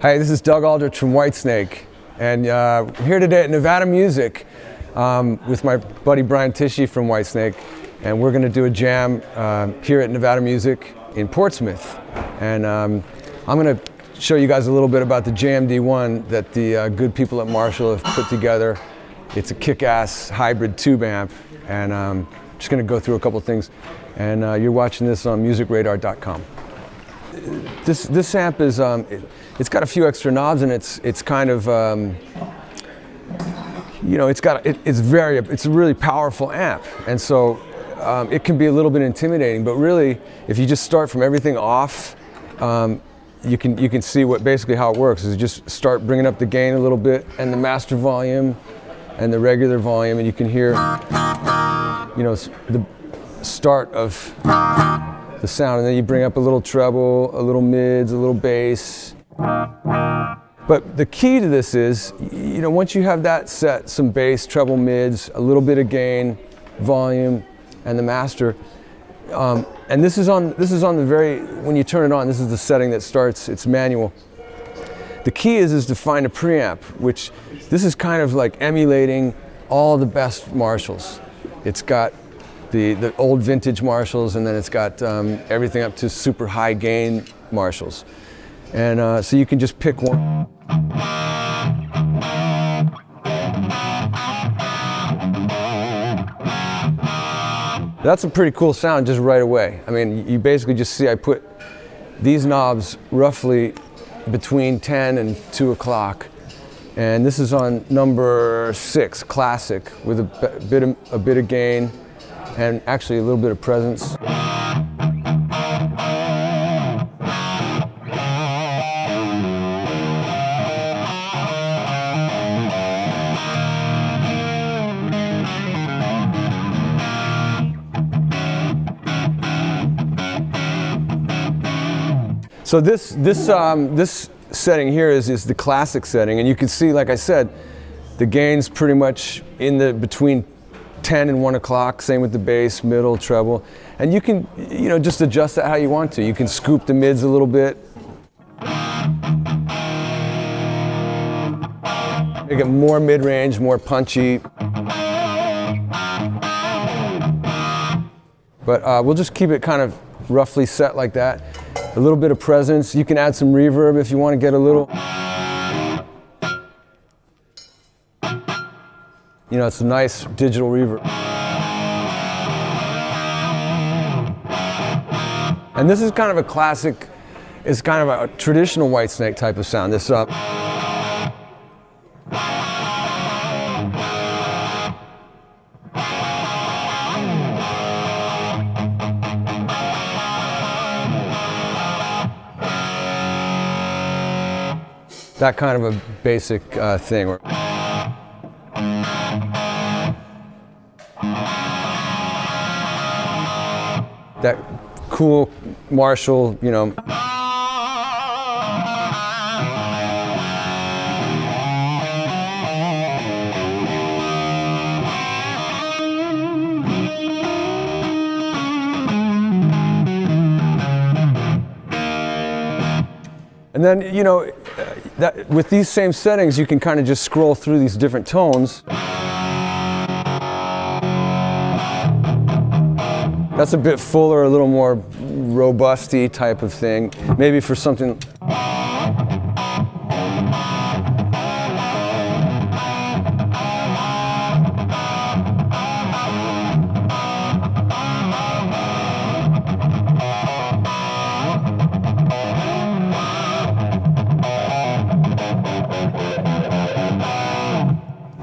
Hi, this is Doug Aldrich from Whitesnake, and I'm here today at Nevada Music with my buddy Brian Tichy from Whitesnake, and we're going to do a jam here at Nevada Music in Portsmouth. And I'm going to show you guys a little bit about the JMD1 that the good people at Marshall have put together. It's a kick-ass hybrid tube amp, and I'm just going to go through a couple things. And you're watching this on musicradar.com. This amp is it's got a few extra knobs, and it's kind of you know, it's a really powerful amp, and so it can be a little bit intimidating. But really, if you just start from everything off, you can see basically how it works. Is you just start bringing up the gain a little bit and the master volume and the regular volume, and you can hear, you know, the start of the sound, and then you bring up a little treble, a little mids, a little bass. But the key to this is, you know, once you have that set, some bass, treble, mids, a little bit of gain, volume, and the master. And this is on the when you turn it on, this is the setting that starts, it's manual. The key is to find a preamp, which this is kind of like emulating all the best Marshalls. It's got the old vintage Marshalls, and then it's got everything up to super high gain Marshalls. And so you can just pick one. That's a pretty cool sound just right away. I mean, you basically just see I put these knobs roughly between 10 and 2 o'clock. And this is on number 6, classic, with a bit of gain and actually a little bit of presence. So this setting here is the classic setting, and you can see, like I said, the gain's pretty much in between 10 and 1 o'clock. Same with the bass, middle, treble, and you can, you know, just adjust that how you want to. You can scoop the mids a little bit, make it more mid-range, more punchy. But we'll just keep it kind of roughly set like that. A little bit of presence. You can add some reverb if you want to get a little. You know, it's a nice digital reverb. And this is kind of a classic, it's kind of a traditional Whitesnake type of sound. This that kind of a basic thing. That cool Marshall, you know. And then, you know, with these same settings, you can kind of just scroll through these different tones. That's a bit fuller, a little more robust-y type of thing. Maybe for something.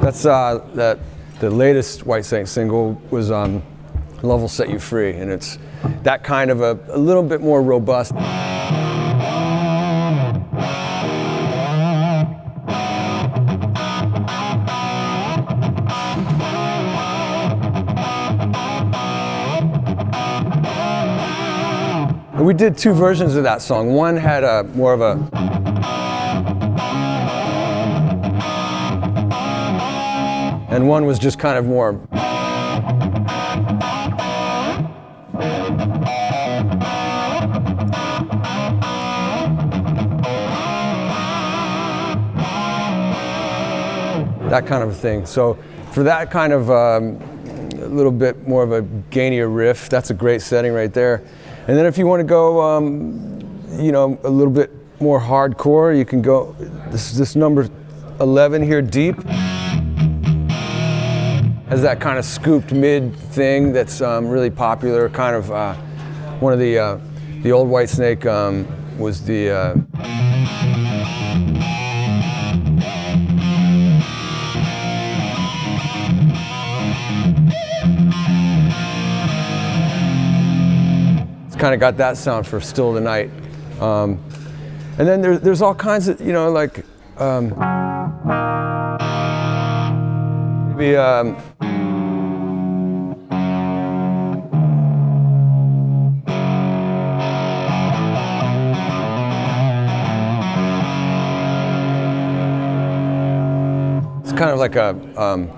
That's the latest Whitesnake single was Love Will Set You Free, and it's that kind of a little bit more robust. And we did 2 versions of that song. One had more of a and one was just kind of more. that kind of a thing. So for that kind of a little bit more of a gainier riff, that's a great setting right there. And then if you want to go, you know, a little bit more hardcore, you can go this number 11 here, Deep, has that kind of scooped mid thing that's really popular. Kind of one of the old Whitesnake was the it's kind of got that sound for Still the Night. And then there's all kinds of, you know, like maybe it's kind of like a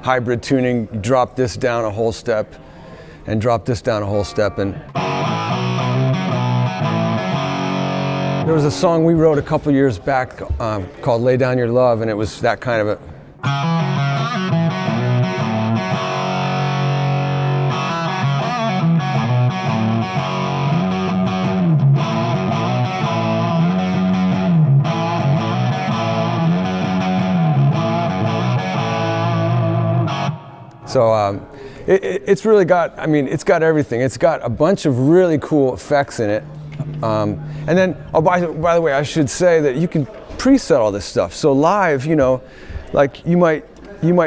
hybrid tuning. Drop this down a whole step and drop this down a whole step. And there was a song we wrote a couple years back called Lay Down Your Love, and it was that kind of a so it's really got, I mean, it's got everything. It's got a bunch of really cool effects in it. And then, oh, by the way, I should say that you can preset all this stuff. So live, you know, like you might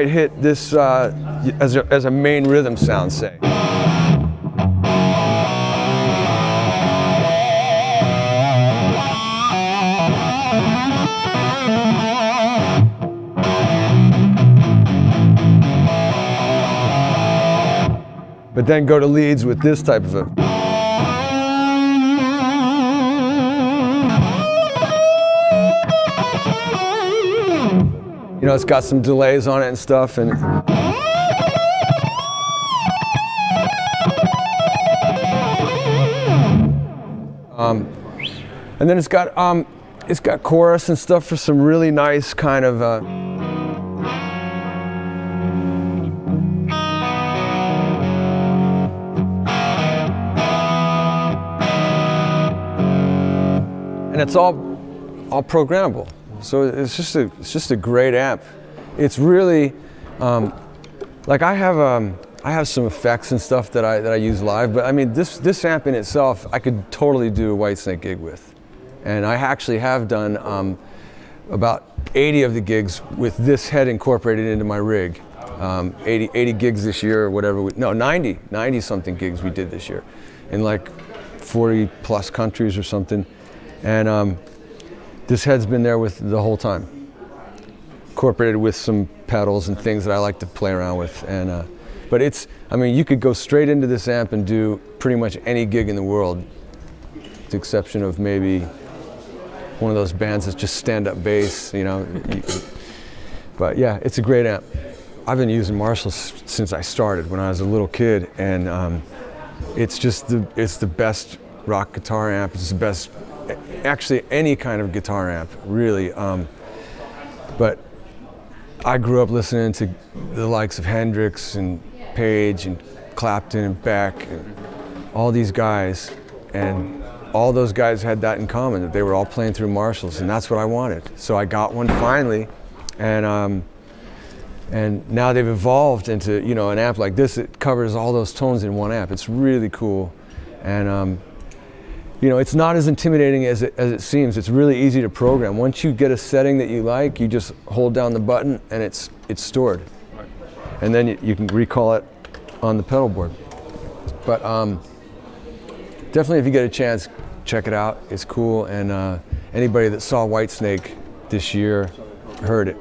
hit this as a main rhythm sound, say. But then go to leads with this type of a. You know, it's got some delays on it and stuff, and then it's got chorus and stuff for some really nice kind of. And it's all programmable. So it's just a great amp. It's really like I have some effects and stuff that I use live, but I mean this amp in itself I could totally do a Whitesnake gig with, and I actually have done about 80 of the gigs with this head incorporated into my rig. 80 gigs this year or whatever. 90 something gigs we did this year in like 40 plus countries or something, and this head's been there with the whole time, incorporated with some pedals and things that I like to play around with. And but it's, I mean, you could go straight into this amp and do pretty much any gig in the world, with the exception of maybe one of those bands that's just stand-up bass, you know. But yeah, it's a great amp. I've been using Marshalls since I started when I was a little kid, and it's just it's the best rock guitar amp. It's the best. Actually, any kind of guitar amp, really. But I grew up listening to the likes of Hendrix and Page and Clapton and Beck and all these guys, and all those guys had that in common, that they were all playing through Marshalls, and that's what I wanted. So I got one finally, and now they've evolved into, you know, an amp like this. It covers all those tones in one amp. It's really cool, and you know, it's not as intimidating as it seems. It's really easy to program. Once you get a setting that you like, you just hold down the button and it's stored. Right. And then you can recall it on the pedal board. But definitely, if you get a chance, check it out. It's cool, and anybody that saw Whitesnake this year heard it.